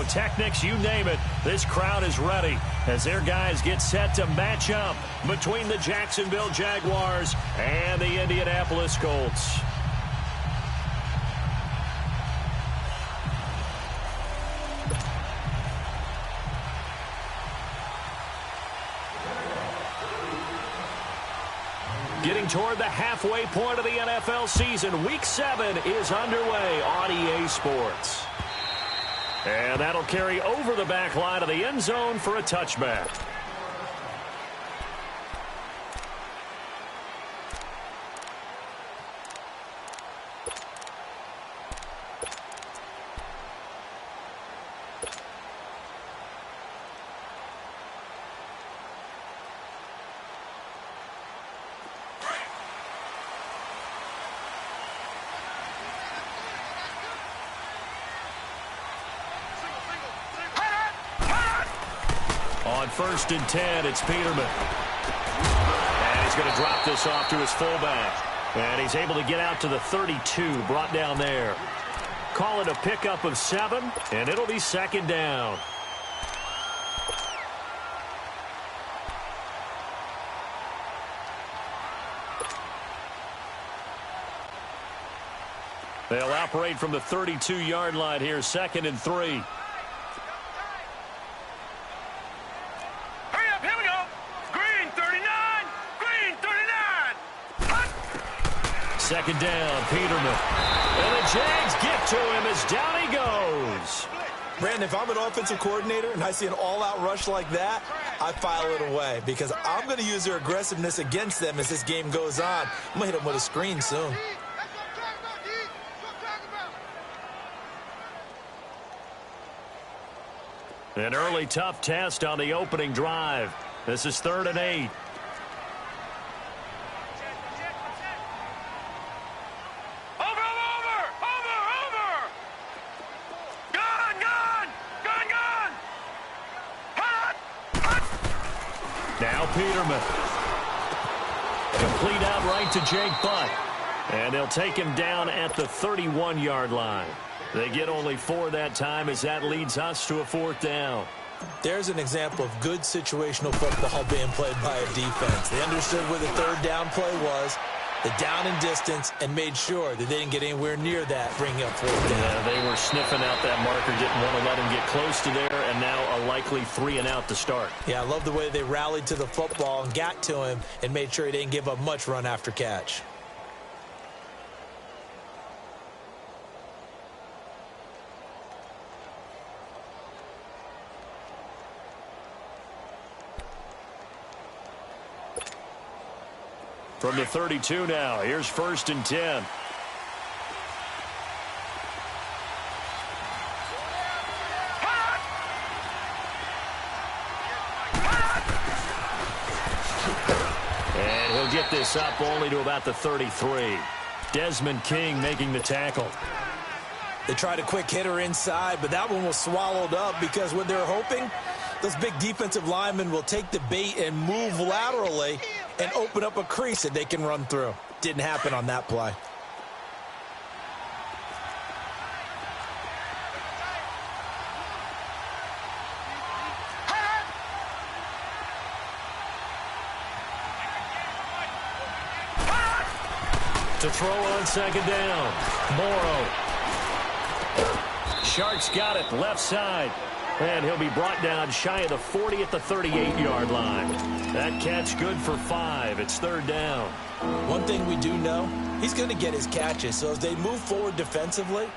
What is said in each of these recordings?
pyrotechnics, you name it. This crowd is ready as their guys get set to match up between the Jacksonville Jaguars and the Indianapolis Colts. Getting toward the halfway point of the NFL season, Week 7 is underway on EA Sports. And that'll carry over the back line of the end zone for a touchback. On 1st and 10, it's Peterman. And he's going to drop this off to his fullback. And he's able to get out to the 32, brought down there. Call it a pickup of 7, and it'll be 2nd down. They'll operate from the 32-yard line here, 2nd and 3. Second down, Peterman. And the Jags get to him as down he goes. Brandon, if I'm an offensive coordinator and I see an all-out rush like that, I file it away because I'm going to use their aggressiveness against them as this game goes on. I'm going to hit them with a screen soon. An early tough test on the opening drive. This is 3rd and 8. Now Peterman. Complete out right to Jake Butt. And they'll take him down at the 31-yard line. They get only 4 that time as that leads us to a 4th down. There's an example of good situational football being played by a defense. They understood where the 3rd down play was, the down and distance, and made sure that they didn't get anywhere near that, bringing up 4th down. Yeah, they were sniffing out that marker, didn't want to let him get close to there, and now a likely 3 and out to start. Yeah, I love the way they rallied to the football and got to him and made sure he didn't give up much run after catch. From the 32 now, here's 1st and 10. And he'll get this up only to about the 33. Desmond King making the tackle. They tried a quick hitter inside, but that one was swallowed up because what they're hoping, those big defensive linemen will take the bait and move laterally and open up a crease that they can run through. Didn't happen on that play. To throw on 2nd down, Morrow. Sharks got it left side. And he'll be brought down shy of the 40 at the 38-yard line. That catch good for 5. It's 3rd down. One thing we do know, he's going to get his catches. So as they move forward defensively,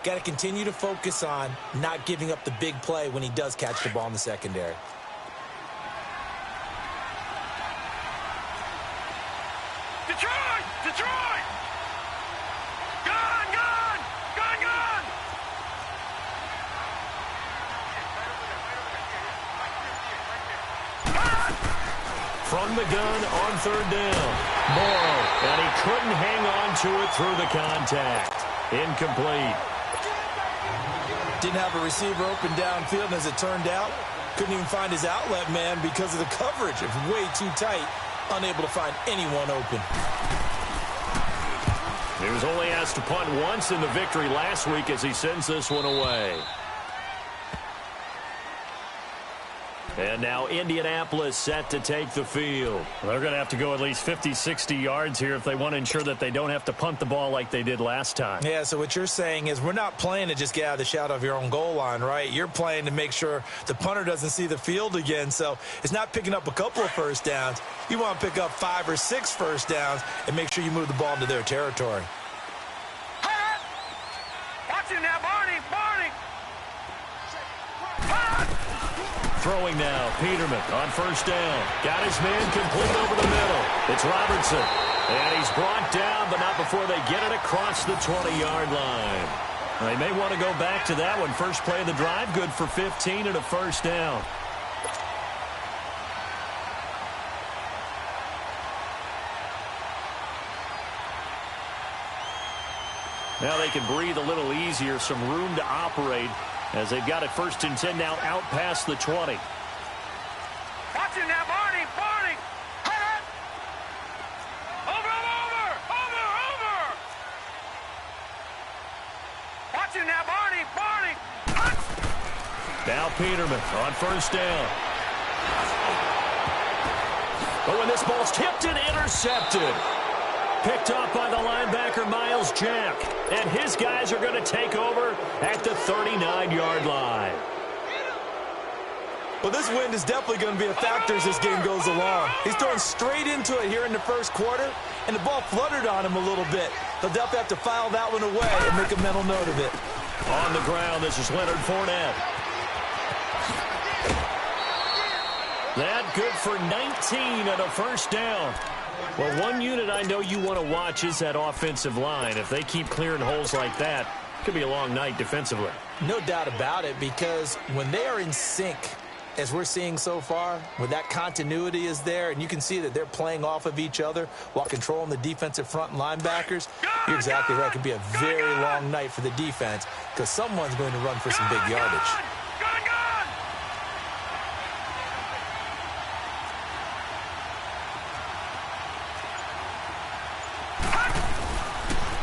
got to continue to focus on not giving up the big play when he does catch the ball in the secondary. Detroit! Detroit! Gone! Gone! Gone! Gone! From the gun on 3rd down. Morrow, and he couldn't hang on to it through the contact. Incomplete. Didn't have a receiver open downfield, and as it turned out, couldn't even find his outlet man because of the coverage. It was way too tight, unable to find anyone open. He was only asked to punt once in the victory last week as he sends this one away. And now Indianapolis set to take the field. They're going to have to go at least 50, 60 yards here if they want to ensure that they don't have to punt the ball like they did last time. Yeah, so what you're saying is we're not playing to just get out of the shadow of your own goal line, right? You're playing to make sure the punter doesn't see the field again. So it's not picking up a couple of first downs. You want to pick up 5 or 6 first downs and make sure you move the ball into their territory. Watch it now, Barney. Throwing now, Peterman on first down. Got his man complete over the middle. It's Robertson. And he's brought down, but not before they get it across the 20-yard line. They may want to go back to that one. First play of the drive, good for 15 and a first down. Now they can breathe a little easier, some room to operate as they've got it first and 10 now out past the 20. Watch it now, Barney. Over. Watch it now, Barney. Now Peterman on first down. Oh, and this ball's tipped and intercepted. Picked off by the linebacker, Miles Jack. And his guys are going to take over at the 39-yard line. Well, this wind is definitely going to be a factor as this game goes along. He's throwing straight into it here in the first quarter, and the ball fluttered on him a little bit. They'll definitely have to file that one away and make a mental note of it. On the ground, this is Leonard Fournette. That good for 19 and a first down. Well, one unit I know you want to watch is that offensive line. If they keep clearing holes like that, it could be a long night defensively. No doubt about it, because when they are in sync, as we're seeing so far, when that continuity is there, and you can see that they're playing off of each other while controlling the defensive front and linebackers, you're exactly right. It could be a very long night for the defense because someone's going to run for some big yardage.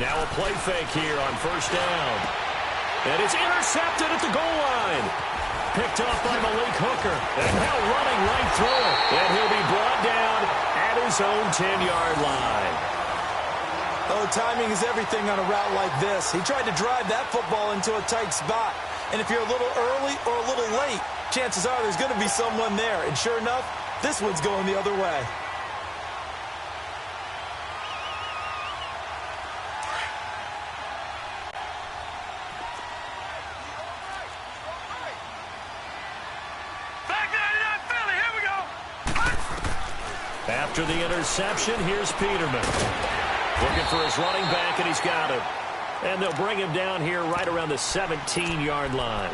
Now a play fake here on first down. And it's intercepted at the goal line. Picked off by Malik Hooker. And now running right through it. And he'll be brought down at his own 10-yard line. Oh, timing is everything on a route like this. He tried to drive that football into a tight spot. And if you're a little early or a little late, chances are there's going to be someone there. And sure enough, this one's going the other way. After the interception, here's Peterman. Looking for his running back, and he's got him. And they'll bring him down here right around the 17-yard line.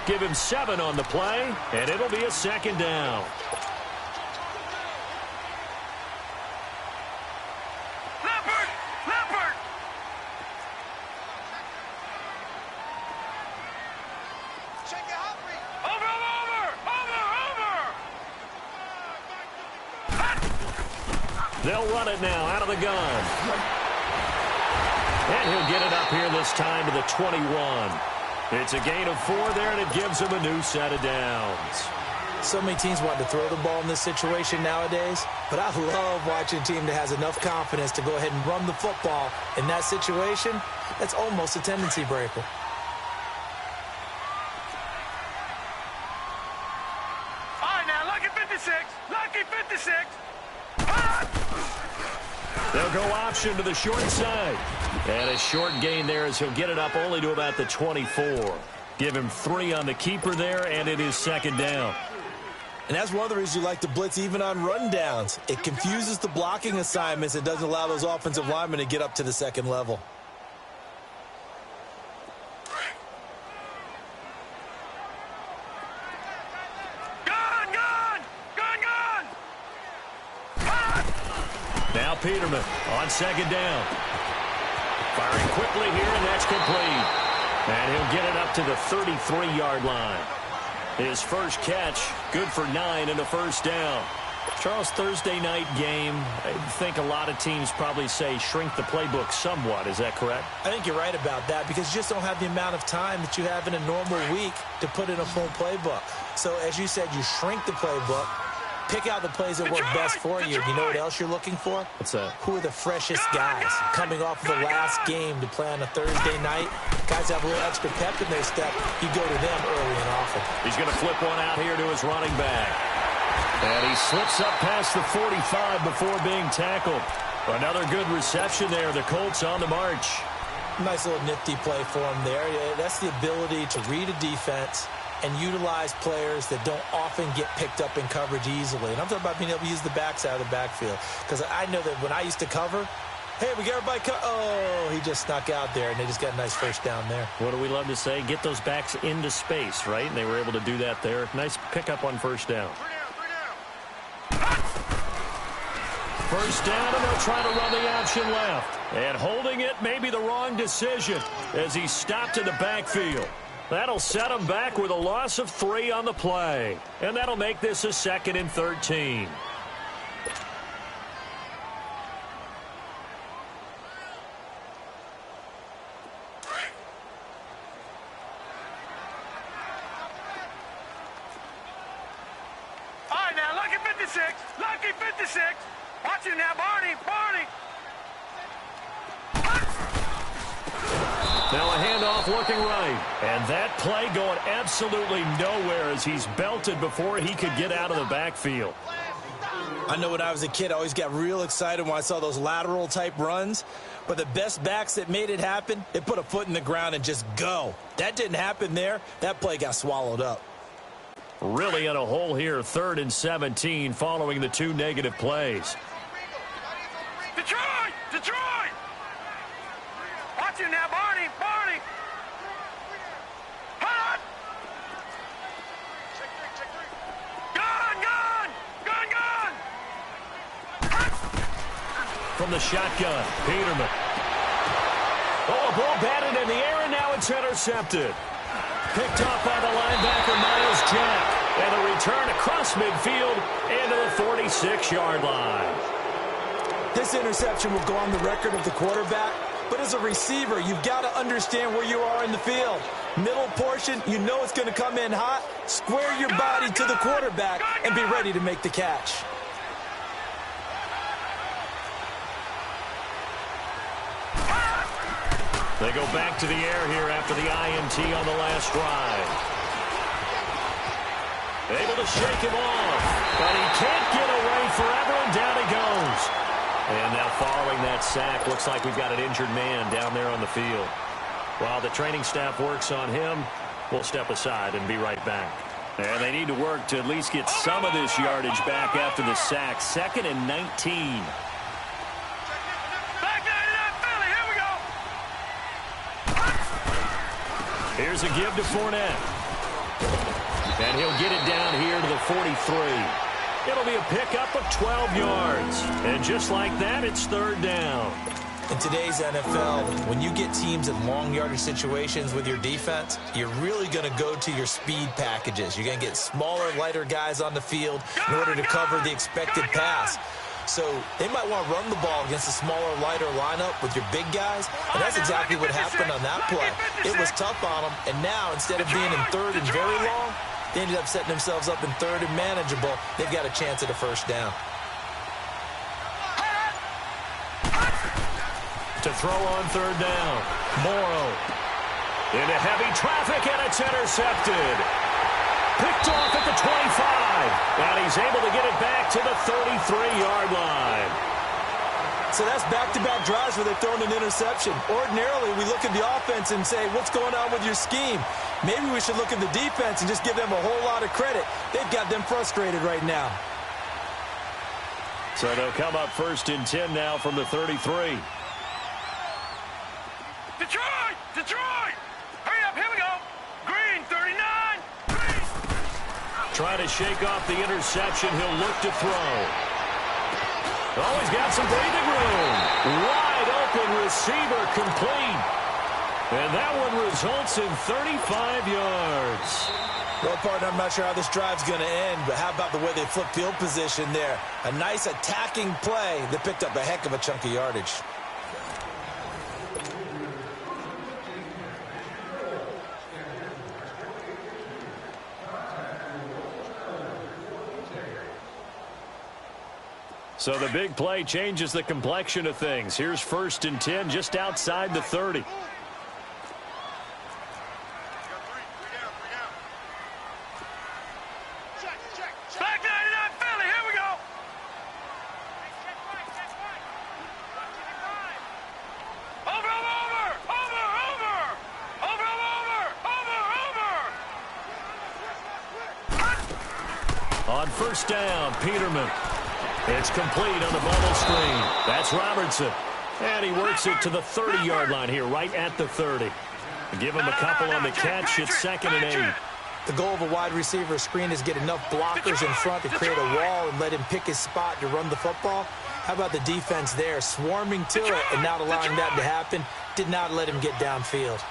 Give him 7 on the play, and it'll be a second down. Leopard! Shake it, Humphrey! Over! They'll run it now out of the gun. And he'll get it up here this time to the 21. It's a gain of 4 there, and it gives him a new set of downs. So many teams want to throw the ball in this situation nowadays, but I love watching a team that has enough confidence to go ahead and run the football in that situation. That's almost a tendency breaker. All right, now, lucky 56. They'll go option to the short side. And a short gain there as he'll get it up only to about the 24. Give him 3 on the keeper there, and it is second down. And that's one of the reasons you like to blitz even on rundowns. It confuses the blocking assignments. It doesn't allow those offensive linemen to get up to the second level. Now Peterman on second down. Firing quickly here, and that's complete. And he'll get it up to the 33-yard line. His first catch, good for 9 and a first down. Charles, Thursday night game, I think a lot of teams probably say shrink the playbook somewhat. Is that correct? I think you're right about that because you just don't have the amount of time that you have in a normal week to put in a full playbook. So, as you said, you shrink the playbook, pick out the plays that work best for you. You know what else you're looking for? What's that? Who are the freshest guys coming off of the last game to play on a Thursday night? Guys have a little extra pep in their step. You go to them early and often. He's going to flip one out here to his running back. And he slips up past the 45 before being tackled. Another good reception there. The Colts on the march. Nice little nifty play for him there. That's the ability to read a defense and utilize players that don't often get picked up in coverage easily. And I'm talking about being able to use the backside of the backfield. Because I know that when I used to cover, hey, we got everybody oh, he just snuck out there, and they just got a nice first down there. What do we love to say? Get those backs into space, right? And they were able to do that there. Nice pickup on first down. First down, and they'll try to run the option left. And holding it may be the wrong decision as he stopped in the backfield. That'll set him back with a loss of 3 on the play. And that'll make this a 2nd and 13. All right, now, lucky 56. Lucky 56. Watch him now, Barney. Barney. Now a handoff looking right. And that play going absolutely nowhere as he's belted before he could get out of the backfield. I know when I was a kid, I always got real excited when I saw those lateral-type runs. But the best backs that made it happen, they put a foot in the ground and just go. That didn't happen there. That play got swallowed up. Really in a hole here, 3rd and 17 following the 2 negative plays. Detroit! Detroit! Watch him now, Barney. Barney. Hold on. Check 3. Gun, gun! Gun, gun! From the shotgun, Peterman. Oh, a ball batted in the air, and now it's intercepted. Picked off by the linebacker, Miles Jack. And a return across midfield into the 46-yard line. This interception will go on the record of the quarterback. But as a receiver, you've got to understand where you are in the field. Middle portion, you know it's going to come in hot. Square your body to the quarterback and be ready to make the catch. They go back to the air here after the INT on the last drive. Able to shake him off, but he can't get away forever, and down he goes. And now following that sack, looks like we've got an injured man down there on the field. While the training staff works on him, we'll step aside and be right back. And they need to work to at least get some of this yardage back after the sack. 2nd and 19. Here's a give to Fournette. And he'll get it down here to the 43. It'll be a pickup of 12 yards. And just like that, it's 3rd down. In today's NFL, when you get teams in long yardage situations with your defense, you're really going to go to your speed packages. You're going to get smaller, lighter guys on the field in order to cover the expected pass. So they might want to run the ball against a smaller, lighter lineup with your big guys, and that's exactly what happened on that play. It was tough on them, and now instead of being in 3rd and very long, they ended up setting themselves up in 3rd and manageable. They've got a chance at a 1st down. To throw on 3rd down, Morrow. Into heavy traffic, and it's intercepted. Picked off at the 25, and he's able to get it back to the 33-yard line. So that's back-to-back drives where they're throwing an interception. Ordinarily, we look at the offense and say, what's going on with your scheme? Maybe we should look at the defense and just give them a whole lot of credit. They've got them frustrated right now. So they'll come up 1st and 10 now from the 33. Detroit! Detroit! Hurry up, here we go! Green, 39! Green! Trying to shake off the interception. He'll look to throw. Oh, he's got some breathing room. Wide open receiver complete. And that one results in 35 yards. Well, partner, I'm not sure how this drive's going to end, but how about the way they flip field position there? A nice attacking play that picked up a heck of a chunk of yardage. So the big play changes the complexion of things. Here's 1st and 10 just outside the 30. On 1st down, Peterman. It's complete on the bubble screen. That's Robertson. And he works it to the 30-yard line here, right at the 30. Give him a couple on the catch. It's 2nd and 8. The goal of a wide receiver screen is get enough blockers in front to create a wall and let him pick his spot to run the football. How about the defense there, swarming to it and not allowing that to happen? Did not let him get downfield.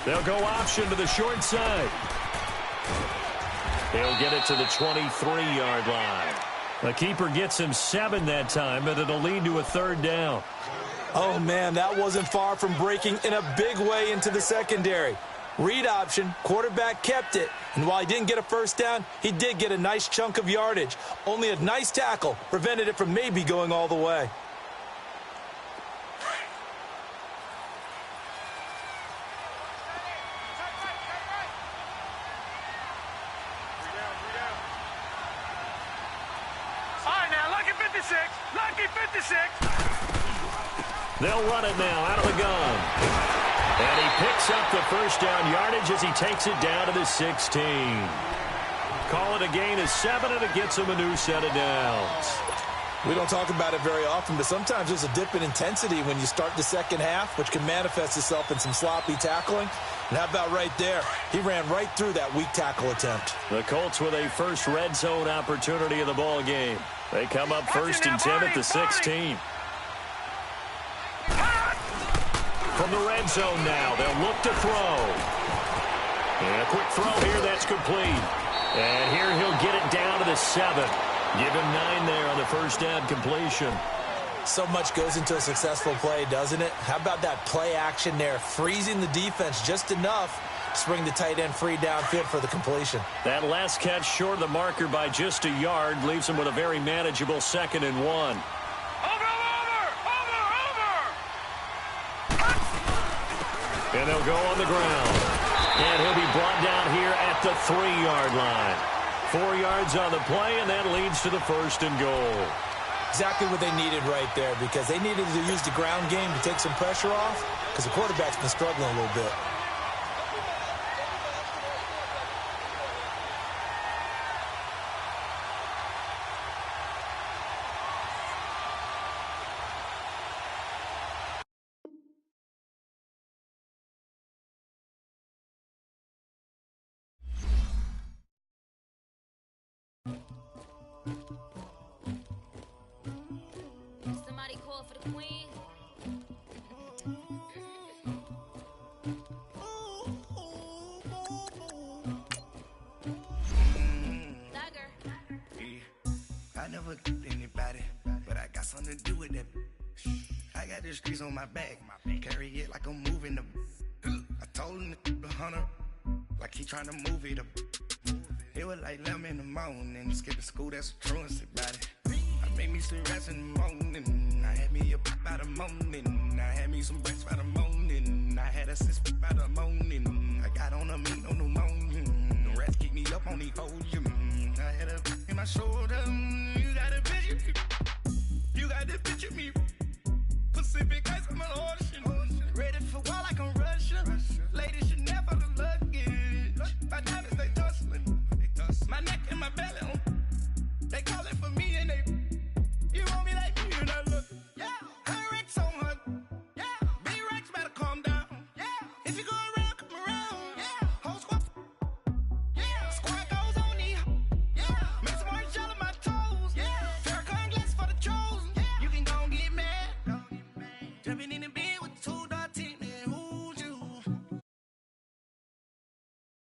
They'll go option to the short side. He'll get it to the 23-yard line. The keeper gets him 7 that time, but it'll lead to a 3rd down. Oh, man, that wasn't far from breaking in a big way into the secondary. Read option, quarterback kept it, and while he didn't get a 1st down, he did get a nice chunk of yardage. Only a nice tackle prevented it from maybe going all the way. They'll run it now out of the gun. And he picks up the 1st down yardage as he takes it down to the 16. Call it a gain of 7, and it gets him a new set of downs. We don't talk about it very often, but sometimes there's a dip in intensity when you start the second half, which can manifest itself in some sloppy tackling. And how about right there? He ran right through that weak tackle attempt. The Colts with a first red zone opportunity of the ball game. They come up 1st and 10 at the 16. From the red zone now, they'll look to throw. And a quick throw here, that's complete. And here he'll get it down to the 7. Give him 9 there on the 1st down completion. So much goes into a successful play, doesn't it? How about that play action there, freezing the defense just enough to bring the tight end free downfield for the completion. That last catch short of the marker by just a yard leaves him with a very manageable 2nd and 1. And they'll go on the ground. And he'll be brought down here at the 3-yard line. 4 yards on the play, and that leads to the 1st and goal. Exactly what they needed right there, because they needed to use the ground game to take some pressure off, because the quarterback's been struggling a little bit. Somebody call for the queen. I never killed anybody, but I got something to do with that. I got the streets on my back, carry it like I'm moving them. I told him to the hunter, like he trying to move it up. It was like 11 in the morning, skipping school, that's a truancy body. I made me some rest in the morning, I had me a pop by the morning, I had me some breaks by the morning, I had a six by the morning, I got on a meat on the morning, the rats keep me up on the podium, I had a in my shoulder, you got a picture me.